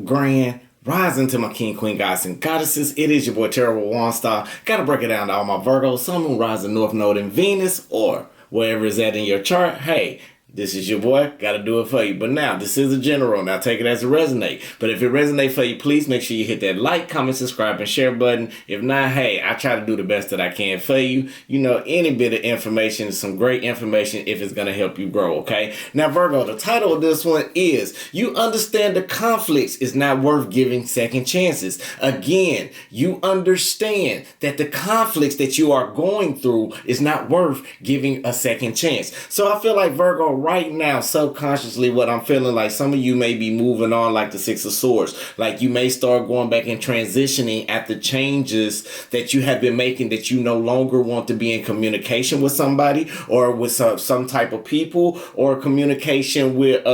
Grand Rising to my king, queen, gods, and goddesses. It is your boy, Terrible Waunstar. Gotta break it down to all my Virgos, Sun, Moon, Rising, North Node, and Venus, or wherever it's at in your chart. Hey, this is your boy. Gotta do it for you. But now, this is a general. Now, take it as it resonate. But if it resonate for you, please make sure you hit that like, comment, subscribe, and share button. If not, hey, I try to do the best that I can for you. You know, any bit of information is some great information if it's going to help you grow, okay? Now, Virgo, the title of this one is, You Understand the Conflicts is Not Worth Giving Second Chances. Again, you understand that the conflicts that you are going through is not worth giving a second chance. So I feel like, Virgo, right now, subconsciously, what I'm feeling like, some of you may be moving on like the Six of Swords. Like you may start going back and transitioning at the changes that you have been making, that you no longer want to be in communication with somebody or with some type of people, or communication with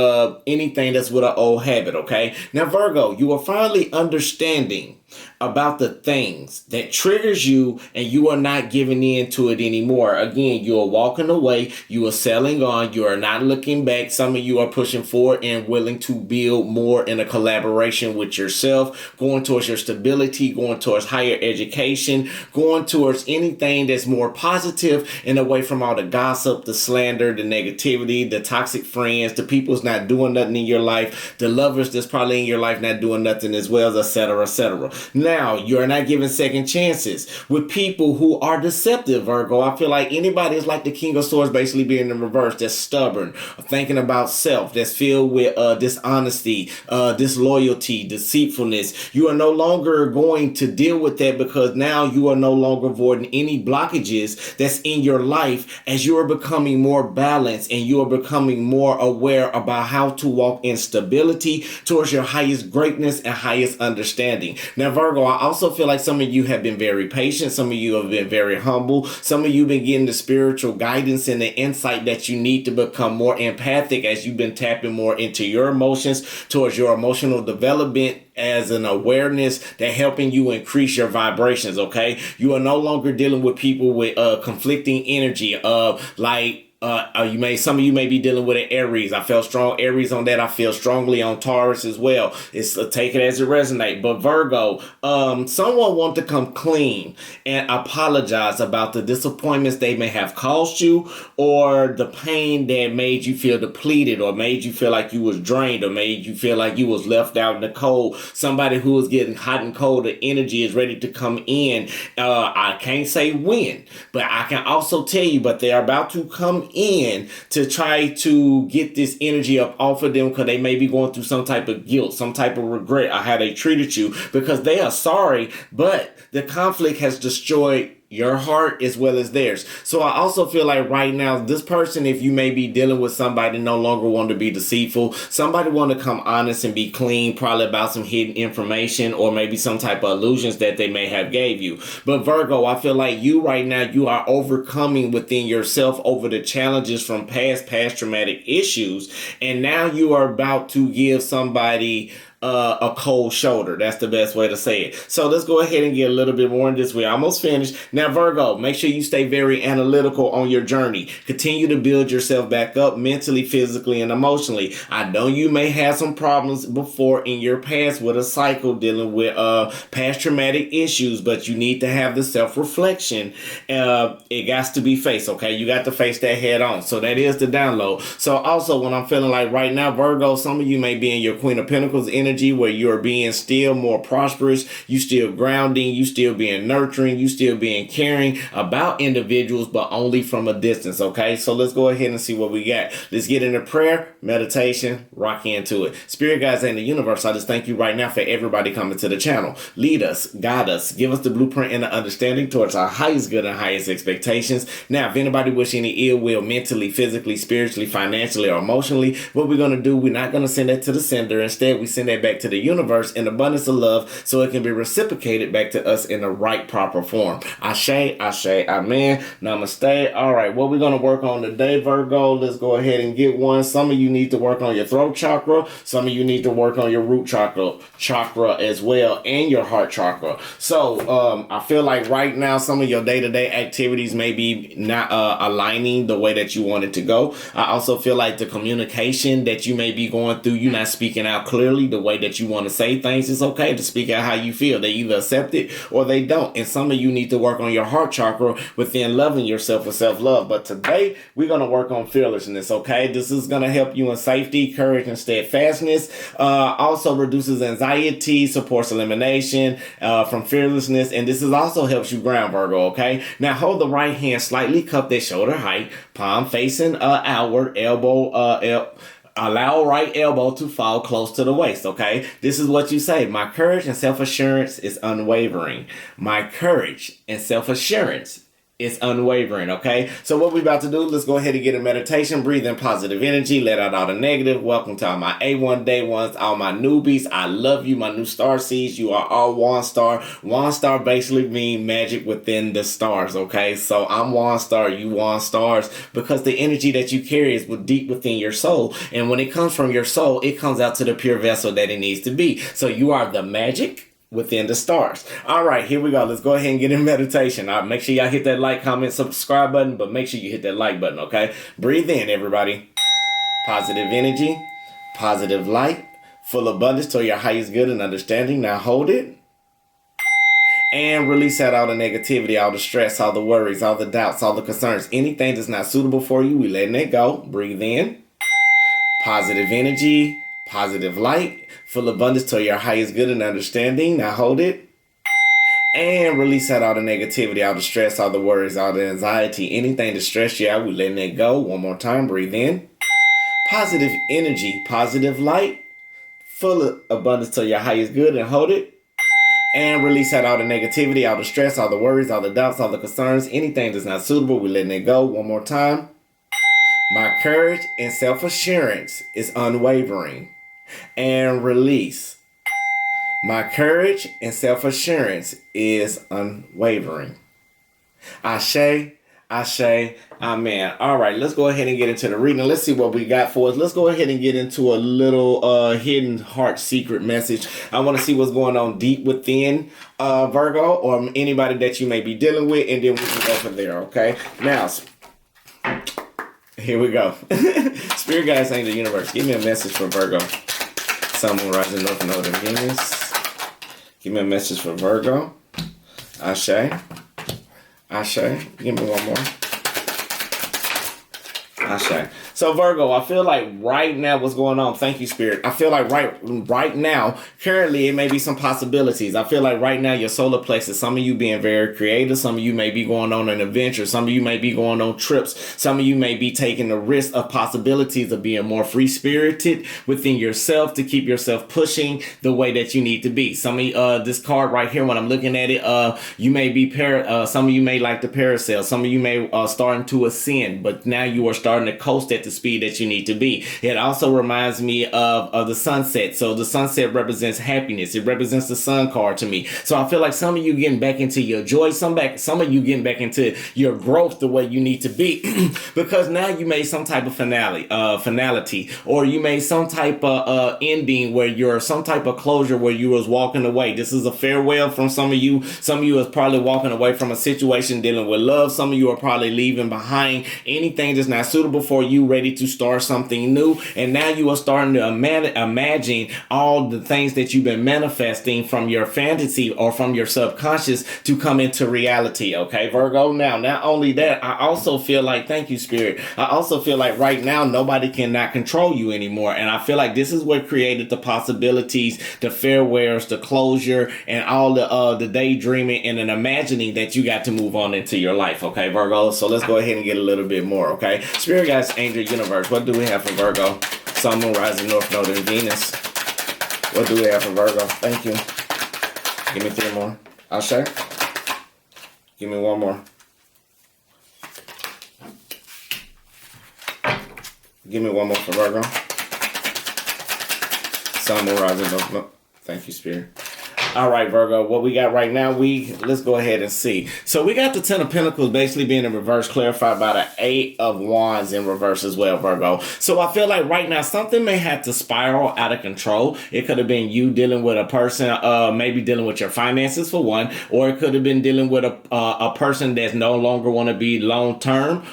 anything that's with an old habit, okay? Now, Virgo, you are finally understanding about the things that triggers you, and you are not giving in to it anymore. Again, you are walking away, you are selling on, you are not looking back. Some of you are pushing forward and willing to build more in a collaboration with yourself, going towards your stability, going towards higher education, going towards anything that's more positive and away from all the gossip, the slander, the negativity, the toxic friends, the people who's not doing nothing in your life, the lovers that's probably in your life not doing nothing as well, etc., etc. Now, you're not giving second chances with people who are deceptive, Virgo. I feel like anybody is like the King of Swords basically being in reverse, that's stubborn, thinking about self, that's filled with dishonesty, disloyalty, deceitfulness. You are no longer going to deal with that, because now you are no longer avoiding any blockages that's in your life, as you are becoming more balanced and you are becoming more aware about how to walk in stability towards your highest greatness and highest understanding. Now, Virgo, I also feel like some of you have been very patient. Some of you have been very humble. Some of you have been getting the spiritual guidance and the insight that you need to become more empathic, as you've been tapping more into your emotions, towards your emotional development as an awareness that helping you increase your vibrations, okay? You are no longer dealing with people with conflicting energy of some of you may be dealing with an Aries. I felt strong Aries on that. I feel strongly on Taurus as well. It's take it as it resonates. But Virgo, someone want to come clean and apologize about the disappointments they may have caused you, or the pain that made you feel depleted, or made you feel like you was drained, or made you feel like you was left out in the cold. Somebody who is getting hot and cold, the energy is ready to come in. I can't say when, but I can also tell you, but they're about to come in to try to get this energy up off of them, because they may be going through some type of guilt, some type of regret on how they treated you, because they are sorry, but the conflict has destroyed your heart as well as theirs. So I also feel like right now, this person, if you may be dealing with somebody no longer want to be deceitful, somebody want to come honest and be clean, probably about some hidden information, or maybe some type of illusions that they may have gave you. But Virgo, I feel like you right now, you are overcoming within yourself over the challenges from past traumatic issues. And now you are about to give somebody a cold shoulder. That's the best way to say it. So let's go ahead and get a little bit more in this. We're almost finished. Now, Virgo, make sure you stay very analytical on your journey. Continue to build yourself back up mentally, physically, and emotionally. I know you may have some problems before in your past with a cycle dealing with past traumatic issues, but you need to have the self-reflection. It got to be faced, okay? You got to face that head on. So that is the download. So also, when I'm feeling like right now, Virgo, some of you may be in your Queen of Pentacles energy, where you're being still more prosperous, you still grounding, you still being nurturing, you still being caring about individuals, but only from a distance, okay? So let's go ahead and see what we got. Let's get into prayer, meditation, rock into it. Spirit guides and the universe, I just thank you right now for everybody coming to the channel. Lead us, guide us, give us the blueprint and the understanding towards our highest good and highest expectations. Now, if anybody wish any ill will mentally, physically, spiritually, financially, or emotionally, what we're going to do, we're not going to send that to the sender. Instead, we send that back to the universe in abundance of love, so it can be reciprocated back to us in the right, proper form. Ashe, ashe, amen, namaste. All right, what we're going to work on today, Virgo, let's go ahead and get one. Some of you need to work on your throat chakra. Some of you need to work on your root chakra as well, and your heart chakra. So I feel like right now, some of your day-to-day activities may be not aligning the way that you want it to go. I also feel like the communication that you may be going through, you're not speaking out clearly the way way that you want to say things. It's okay to speak out how you feel. They either accept it or they don't. And some of you need to work on your heart chakra within loving yourself with self-love. But today, we're going to work on fearlessness, okay? This is going to help you in safety, courage, and steadfastness. Also reduces anxiety, supports elimination from fearlessness. And this is also helps you ground, Virgo, okay? Now, hold the right hand slightly cupped at shoulder height, palm facing outward, allow right elbow to fall close to the waist, okay? This is what you say. My courage and self-assurance is unwavering. My courage and self-assurance is unwavering, okay? So what we're about to do, let's go ahead and get a meditation. Breathe in positive energy. Let out all the negative. Welcome to all my A1 day ones, all my newbies. I love you, my new star seeds. You are all Waunstar. Waunstar basically means magic within the stars, okay? So I'm Waunstar, you Waunstars, because the energy that you carry is deep within your soul. And when it comes from your soul, it comes out to the pure vessel that it needs to be. So you are the magic within the stars. All right, here we go. Let's go ahead and get in meditation. All right, make sure y'all hit that like, comment, subscribe button, but make sure you hit that like button, okay? Breathe in, everybody. Positive energy, positive light, full abundance to your highest good and understanding. Now hold it. And release out all the negativity, all the stress, all the worries, all the doubts, all the concerns. Anything that's not suitable for you, we letting it go. Breathe in. Positive energy, positive light, full abundance to your highest good and understanding. Now hold it. And release out all the negativity, all the stress, all the worries, all the anxiety, anything to stress you out. We're letting it go. One more time. Breathe in. Positive energy, positive light, full of abundance to your highest good, and hold it. And release out all the negativity, all the stress, all the worries, all the doubts, all the concerns, anything that's not suitable. We're letting it go. One more time. My courage and self-assurance is unwavering. And release. My courage and self-assurance is unwavering. Ashe, Ashe, Amen. All right, let's go ahead and get into the reading. Let's see what we got for us. Let's go ahead and get into a little hidden heart secret message. I want to see what's going on deep within Virgo or anybody that you may be dealing with, and then we can go from there, okay? Now, here we go. Spirit guides, angel universe, give me a message for Virgo. Sun, moon, rising, north node, and Venus. Give me a message for Virgo. Ashe. Ashe. Give me one more. Ashe. So Virgo, I feel like right now, what's going on? Thank you, Spirit. I feel like right now, currently, it may be some possibilities. I feel like right now, your solar plexus, some of you being very creative, some of you may be going on an adventure, some of you may be going on trips, some of you may be taking the risk of possibilities of being more free-spirited within yourself to keep yourself pushing the way that you need to be. Some of you, this card right here, when I'm looking at it, you may be, some of you may like to parasail, some of you may starting to ascend, but now you are starting to coast at the speed that you need to be. It also reminds me of the sunset. So the sunset represents happiness. It represents the sun card to me. So I feel like some of you getting back into your joy, some of you getting back into your growth the way you need to be because now you made some type of finality, or you made some type of ending where you're some type of closure where you was walking away. This is a farewell from some of you. Some of you is probably walking away from a situation dealing with love. Some of you are probably leaving behind anything that's not suitable for you, ready to start something new. And now you are starting to imagine all the things that you've been manifesting from your fantasy or from your subconscious to come into reality. Okay, Virgo. Now, not only that, I also feel like, thank you, Spirit. I also feel like right now, nobody cannot control you anymore. And I feel like this is what created the possibilities, the farewells, the closure, and all the daydreaming and an imagining that you got to move on into your life. Okay, Virgo. So let's go ahead and get a little bit more. Okay, Spirit guides, angel universe, what do we have for Virgo? Sun, moon, rising, north node, and Venus. What do we have for Virgo? Thank you. Give me 3 more. Ashe. Give me 1 more. Give me 1 more for Virgo. Sun, moon, rising, north node. Thank you, Spirit. All right, Virgo, what we got right now, let's go ahead and see. So we got the Ten of Pentacles basically being in reverse, clarified by the Eight of Wands in reverse as well, Virgo. So I feel like right now something may have to spiral out of control. It could have been you dealing with a person, maybe dealing with your finances for one, or it could have been dealing with a person that's no longer want to be long-term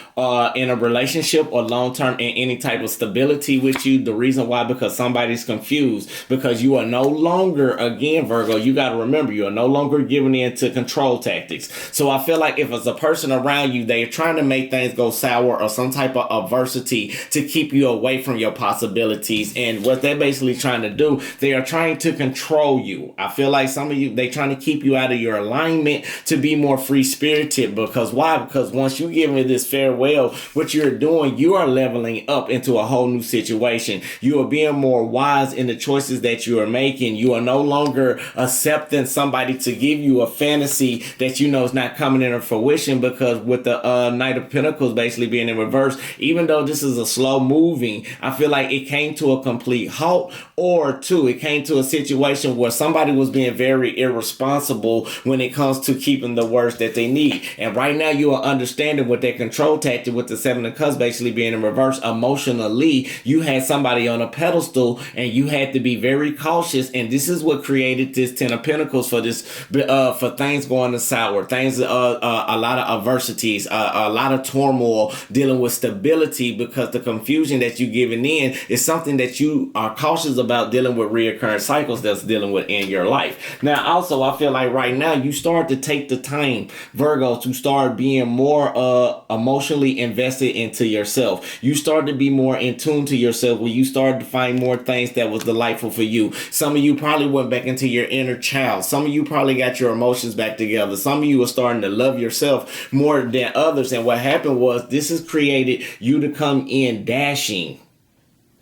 in a relationship or long-term in any type of stability with you. The reason why, because somebody's confused, because you are no longer, again, Virgo, you got to remember, you are no longer giving in to control tactics. So I feel like if it's a person around you, they're trying to make things go sour or some type of adversity to keep you away from your possibilities. And what they're basically trying to do, they are trying to control you. I feel like some of you, they're trying to keep you out of your alignment to be more free-spirited. Because why? Because once you give me this farewell, what you're doing, you are leveling up into a whole new situation. You are being more wise in the choices that you are making. You are no longer accepting somebody to give you a fantasy that you know is not coming into fruition, because with the Knight of Pentacles basically being in reverse, even though this is a slow moving, I feel like it came to a complete halt, or two, it came to a situation where somebody was being very irresponsible when it comes to keeping the words that they need. And right now you are understanding what their control tactic with the Seven of Cups basically being in reverse. Emotionally, you had somebody on a pedestal and you had to be very cautious, and this is what created this Ten of Pentacles for this, for things going to sour, things, a lot of adversities, a lot of turmoil, dealing with stability, because the confusion that you're giving in is something that you are cautious about dealing with reoccurring cycles that's dealing with in your life. Now, also, I feel like right now you start to take the time, Virgo, to start being more emotionally invested into yourself. You start to be more in tune to yourself, where you start to find more things that was delightful for you. Some of you probably went back into your inner child. Some of you probably got your emotions back together. Some of you are starting to love yourself more than others. And what happened was, this has created you to come in dashing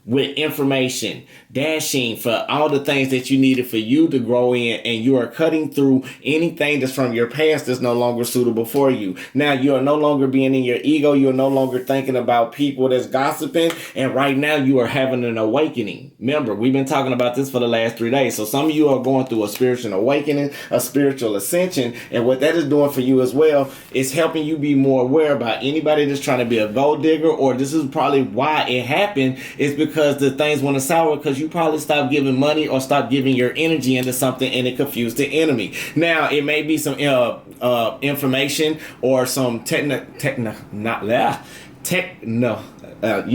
with information, dashing for all the things that you needed for you to grow in, and you are cutting through anything that's from your past that's no longer suitable for you. Now you are no longer being in your ego. You are no longer thinking about people that's gossiping, and right now you are having an awakening. Remember, we've been talking about this for the last 3 days. So some of you are going through a spiritual awakening, a spiritual ascension, and what that is doing for you as well is helping you be more aware about anybody that's trying to be a gold digger, or this is probably why it happened, is because the things went sour, because you probably stopped giving money or stopped giving your energy into something, and it confused the enemy. Now it may be some information or some you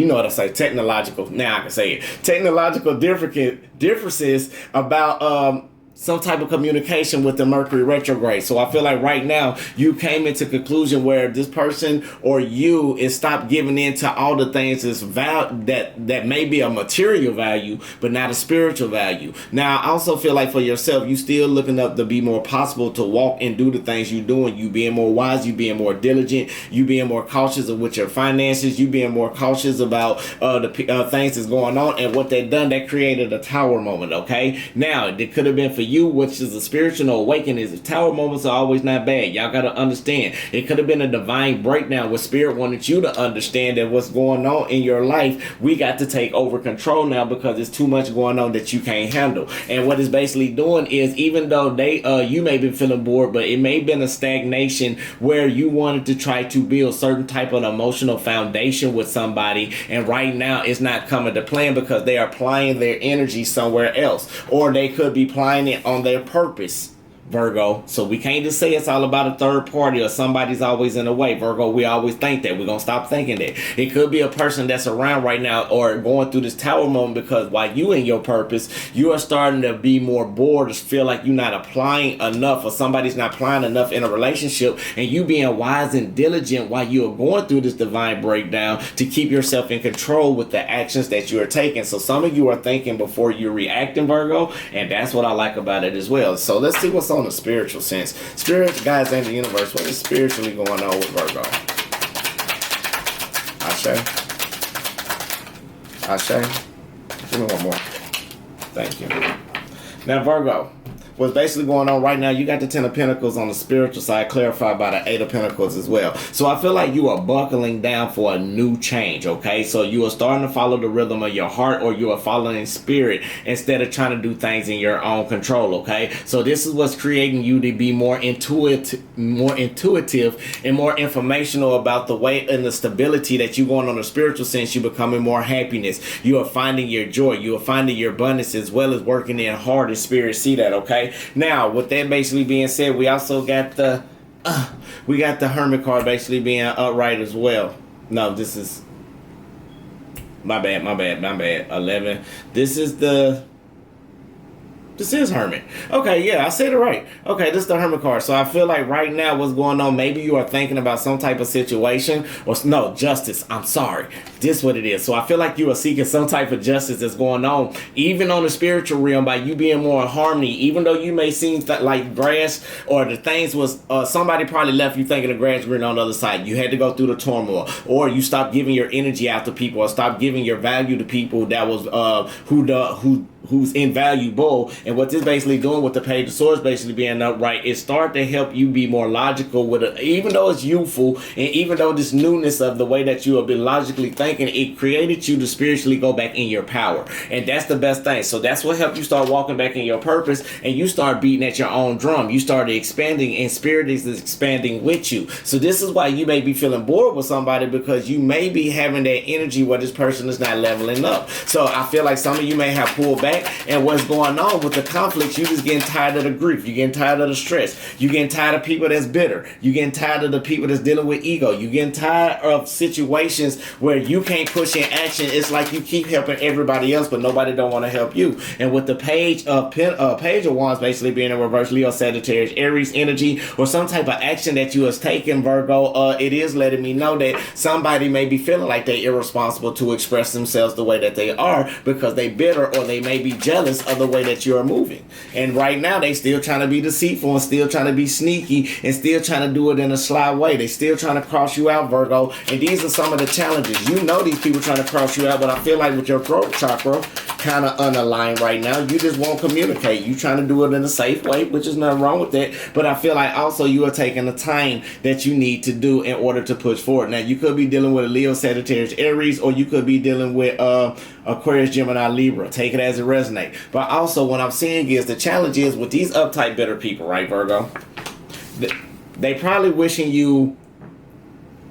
know what I say, technological. Now I can say it. Technological differences about some type of communication with the Mercury retrograde. So I feel like right now you came into conclusion where this person or you is stopped giving in to all the things that may be a material value, but not a spiritual value. Now I also feel like for yourself, you still looking up to be more possible to walk and do the things you doing. You being more wise, you being more diligent, you being more cautious of with your finances, you being more cautious about the things that's going on. And what they done, that created a tower moment. Okay, now it could have been for you, which is a spiritual awakening. Is tower moments are always not bad. Y'all got to understand, it could have been a divine breakdown where spirit wanted you to understand that what's going on in your life, we got to take over control now, because there's too much going on that you can't handle. And what it's basically doing is, even though you may be feeling bored, but it may have been a stagnation where you wanted to try to build certain type of emotional foundation with somebody, and right now it's not coming to plan because they are applying their energy somewhere else, or they could be applying it on their purpose, Virgo. So we can't just say it's all about a third party or somebody's always in the way, Virgo. We always think that. We're going to stop thinking that. It could be a person that's around right now or going through this tower moment, because while you in your purpose, you are starting to be more bored or feel like you're not applying enough, or somebody's not applying enough in a relationship, and you being wise and diligent while you are going through this divine breakdown to keep yourself in control with the actions that you are taking. So some of you are thinking before you're reacting, Virgo, and that's what I like about it as well. So let's see what's on the spiritual sense. Spirit, guys, and the universe. What is spiritually going on with Virgo? Ashe. Give me one more. Thank you. Now, Virgo, what's basically going on right now, you got the Ten of Pentacles on the spiritual side, clarified by the Eight of Pentacles as well. So I feel like you are buckling down for a new change, okay? So you are starting to follow the rhythm of your heart, or you are following spirit instead of trying to do things in your own control, okay? So this is what's creating you to be more intuitive and more informational about the way and the stability that you're going on the spiritual sense. You're becoming more happiness. You are finding your joy. You are finding your abundance, as well as working in hard in spirit. See that, okay? Now, with that basically being said, we also got the Hermit card basically being upright as well. No, this is my bad. 11. This is Hermit. Okay, yeah, I said it right. Okay, this is the Hermit card. So I feel like right now what's going on, maybe you are thinking about some type of situation, or no, justice. I'm sorry. This is what it is. So I feel like you are seeking some type of justice that's going on, even on the spiritual realm, by you being more in harmony, even though you may seem like grass, or the things was, somebody probably left you thinking the grass green on the other side. You had to go through the turmoil, or you stopped giving your energy out to people, or stopped giving your value to people that was, who's invaluable. And what this basically doing with the Page of Swords basically being upright, it start to help you be more logical with it. Even though it's youthful, and even though this newness of the way that you have been logically thinking, it created you to spiritually go back in your power. And that's the best thing. So that's what helped you start walking back in your purpose, and you start beating at your own drum. You started expanding, and spirit is expanding with you. So this is why you may be feeling bored with somebody, because you may be having that energy where this person is not leveling up. So I feel like some of you may have pulled back, and what's going on with the conflicts, you just getting tired of the grief. You getting tired of the stress. You getting tired of people that's bitter. You getting tired of the people that's dealing with ego. You getting tired of situations where you can't push in action. It's like you keep helping everybody else, but nobody don't want to help you. And with the Page of Wands basically being in reverse, Leo, Sagittarius, Aries energy, or some type of action that you has taken, Virgo, it is letting me know that somebody may be feeling like they're irresponsible to express themselves the way that they are, because they bitter, or they may be jealous of the way that you are moving. And right now they still trying to be deceitful, and still trying to be sneaky, and still trying to do it in a sly way. They still trying to cross you out, Virgo. And these are some of the challenges. You know these people trying to cross you out, but I feel like with your throat chakra kind of unaligned right now, you just won't communicate. You trying to do it in a safe way, which is nothing wrong with that. But I feel like also you are taking the time that you need to do in order to push forward. Now you could be dealing with a Leo, Sagittarius, Aries, or you could be dealing with Aquarius, Gemini, Libra. Take it as it resonates. But also what I'm seeing is the challenge is with these uptight, bitter people, right, Virgo? They probably wishing you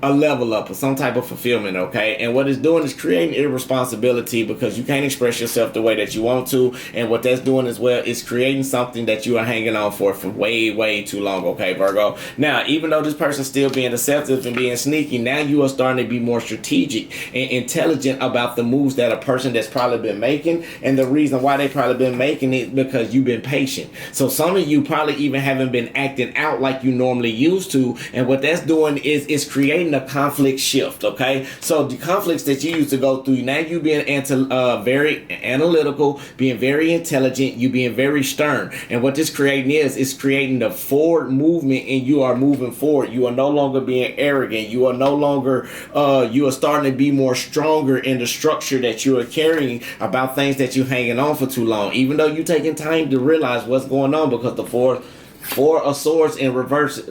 a level up or some type of fulfillment, okay? And what it's doing is creating irresponsibility, because you can't express yourself the way that you want to. And what that's doing as well is creating something that you are hanging on for way too long, okay, Virgo? Now, even though this person's still being deceptive and being sneaky, now you are starting to be more strategic and intelligent about the moves that a person that's probably been making. And the reason why they probably been making it, because you've been patient. So some of you probably even haven't been acting out like you normally used to. And what that's doing is creating a conflict shift, okay? So the conflicts that you used to go through, now you being very analytical, being very intelligent, you being very stern. And what this creating is creating the forward movement, and you are moving forward. You are no longer being arrogant. You are no longer, you are starting to be more stronger in the structure that you are carrying about things that you're hanging on for too long. Even though you're taking time to realize what's going on, because the Four of Swords in reverse,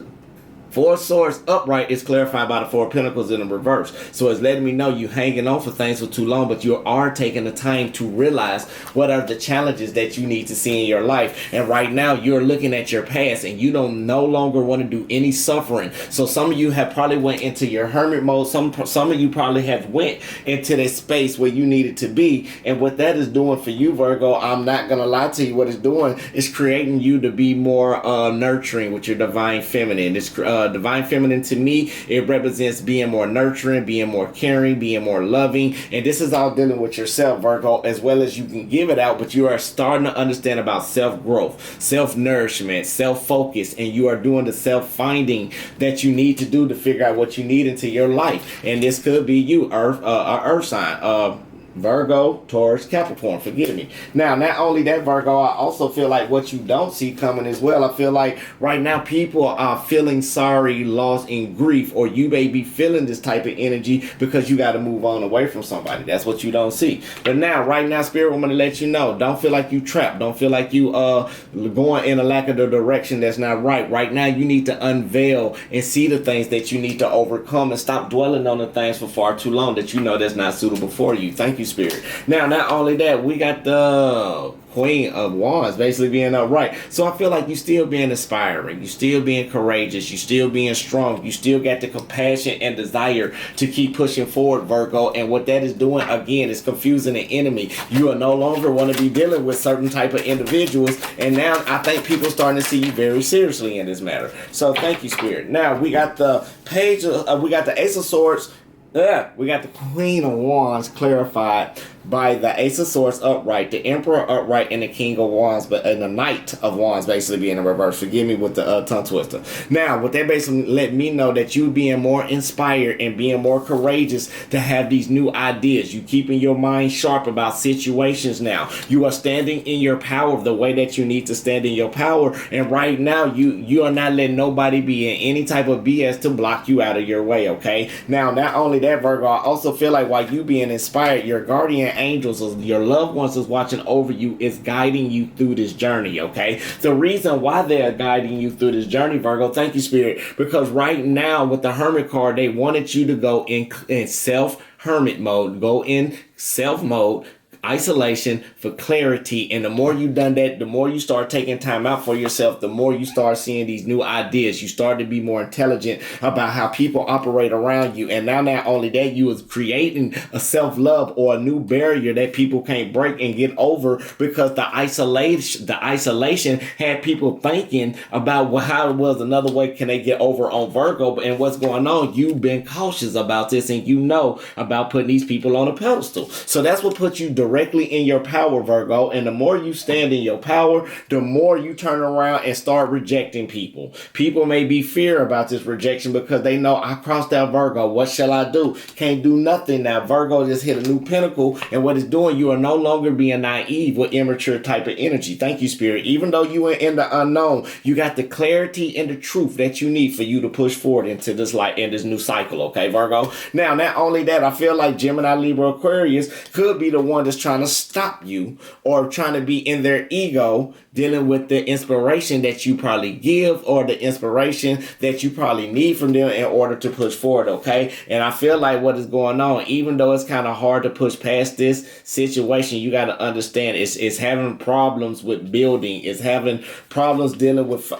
Four of Swords upright is clarified by the Four of Pentacles in the reverse. So it's letting me know you hanging on for things for too long, but you are taking the time to realize what are the challenges that you need to see in your life. And right now you're looking at your past, and you don't no longer want to do any suffering. So some of you have probably went into your hermit mode. Some of you probably have went into that space where you needed to be. And what that is doing for you, Virgo, I'm not going to lie to you, what it's doing is creating you to be more nurturing with your divine feminine. It's divine feminine, to me, it represents being more nurturing, being more caring, being more loving. And this is all dealing with yourself, Virgo, as well as you can give it out, but you are starting to understand about self-growth, self-nourishment, self-focus, and you are doing the self-finding that you need to do to figure out what you need into your life. And this could be you, Earth sign, Virgo, Taurus, Capricorn, forgive me. Now, not only that, Virgo, I also feel like what you don't see coming as well. I feel like right now people are feeling sorry, lost, and grief, or you may be feeling this type of energy because you got to move on away from somebody. That's what you don't see. But now, right now, Spirit, I'm going to let you know, don't feel like you trapped. Don't feel like you going in a lack of the direction that's not right. Right now, you need to unveil and see the things that you need to overcome and stop dwelling on the things for far too long that you know that's not suitable for you. Thank you, Spirit. Now, not only that, we got the Queen of Wands basically being upright. So I feel like you still being inspiring. You still being courageous. You still being strong. You still got the compassion and desire to keep pushing forward, Virgo. And what that is doing, again, is confusing the enemy. You are no longer want to be dealing with certain type of individuals. And now I think people are starting to see you very seriously in this matter. So thank you, Spirit. Now we got the page of, we got the Ace of Swords. We got the Queen of Wands clarified by the Ace of Swords upright, the Emperor upright, and the King of Wands, but and the Knight of Wands basically being in reverse. Forgive me with the tongue twister. Now, what that basically let me know that you being more inspired and being more courageous to have these new ideas. You keeping your mind sharp about situations now. You are standing in your power the way that you need to stand in your power. And right now, you are not letting nobody be in any type of BS to block you out of your way, okay? Now, not only that, Virgo, I also feel like while you being inspired, your guardian angels or your loved ones is watching over you, is guiding you through this journey, okay? The reason why they are guiding you through this journey, Virgo, thank you, Spirit, because right now with the Hermit card, they wanted you to go in self-hermit mode, go in self mode, isolation for clarity. And the more you done that, the more you start taking time out for yourself, the more you start seeing these new ideas. You start to be more intelligent about how people operate around you. And now not only that, you is creating a self-love or a new barrier that people can't break and get over, because the isolation had people thinking about how it was another way can they get over on Virgo. And what's going on, you've been cautious about this, and you know about putting these people on a pedestal. So that's what puts you directly in your power, Virgo. And the more you stand in your power, the more you turn around and start rejecting people. People may be fear about this rejection because they know I crossed out Virgo. What shall I do? Can't do nothing now. Virgo just hit a new pinnacle, and what it's doing, you are no longer being naive with immature type of energy. Thank you, Spirit. Even though you are in the unknown, you got the clarity and the truth that you need for you to push forward into this light in this new cycle, okay, Virgo? Now, not only that, I feel like Gemini, Libra, Aquarius could be the one that's trying to stop you or trying to be in their ego, dealing with the inspiration that you probably give or the inspiration that you probably need from them in order to push forward, okay? And I feel like what is going on, even though it's kind of hard to push past this situation, you got to understand it's having problems with building, it's having problems dealing with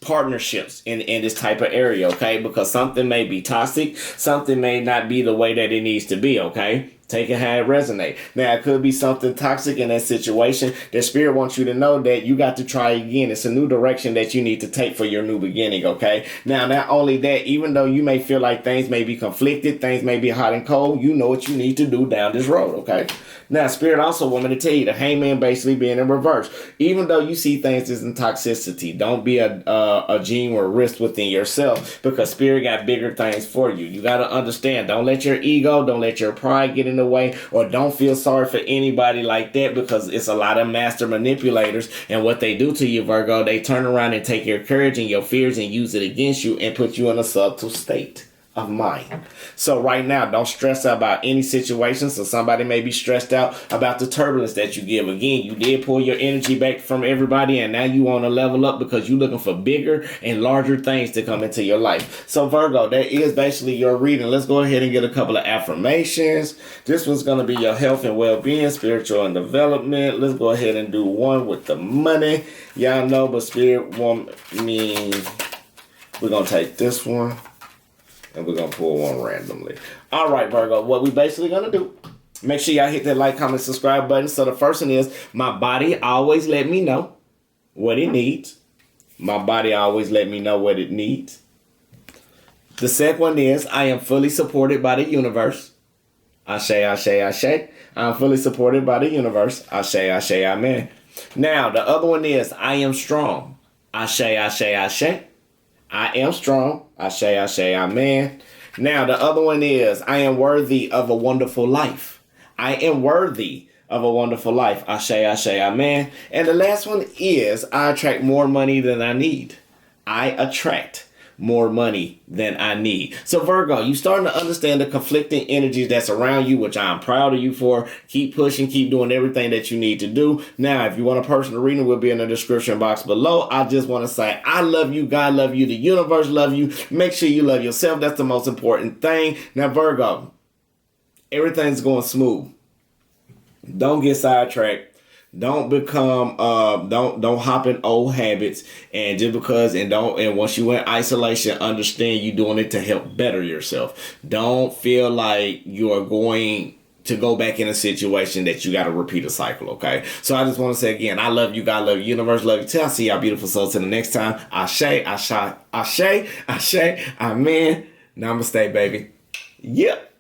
partnerships in this type of area, okay? Because something may be toxic, something may not be the way that it needs to be, okay? Take it how it resonate. Now, it could be something toxic in that situation. The Spirit wants you to know that you got to try again. It's a new direction that you need to take for your new beginning, okay? Now, not only that, even though you may feel like things may be conflicted, things may be hot and cold, you know what you need to do down this road, okay? Now, Spirit also want me to tell you, the Hangman basically being in reverse. Even though you see things as in toxicity, don't be a gene or risk within yourself, because Spirit got bigger things for you. You got to understand, don't let your ego, don't let your pride get in the way, or don't feel sorry for anybody like that, because it's a lot of master manipulators, and what they do to you, Virgo, they turn around and take your courage and your fears and use it against you and put you in a subtle state of mind. So right now, don't stress out about any situation. So somebody may be stressed out about the turbulence that you give. Again, you did pull your energy back from everybody, and now you want to level up because you're looking for bigger and larger things to come into your life. So Virgo, that is basically your reading. Let's go ahead and get a couple of affirmations. This one's going to be your health and well-being, spiritual and development. Let's go ahead and do one with the money. Y'all know, but Spirit want me, we're going to take this one, and we're going to pull one randomly. All right, Virgo, what we basically going to do, make sure y'all hit that like, comment, subscribe button. So the first one is, my body always let me know what it needs. My body always let me know what it needs. The second one is, I am fully supported by the universe. Ashe, ashe, ashe. I'm fully supported by the universe. Ashe, ashe, amen. Now, the other one is, I am strong. Ashe, ashe, ashe. I am strong. Ashe, ashe, amen. Now, the other one is, I am worthy of a wonderful life. I am worthy of a wonderful life. Ashe, ashe, amen. And the last one is I attract more money than I need. I attract more money than I need. So Virgo, you starting to understand the conflicting energies that's around you, which I'm proud of you for. Keep pushing, keep doing everything that you need to do. Now, if you want a personal reading, will be in the description box below. I just want to say I love you, God love you, the universe love you. Make sure you love yourself. That's the most important thing. Now, Virgo, everything's going smooth. Don't get sidetracked. Don't become don't hop in old habits, and just because and once you in isolation, understand you doing it to help better yourself. Don't feel like you are going to go back in a situation that you got to repeat a cycle, okay? So I just want to say again, I love you, God love you, universe love you too. I'll see y'all beautiful souls till the next time. Ashe, ashe, ashe, ashe, amen. Namaste, baby. Yep.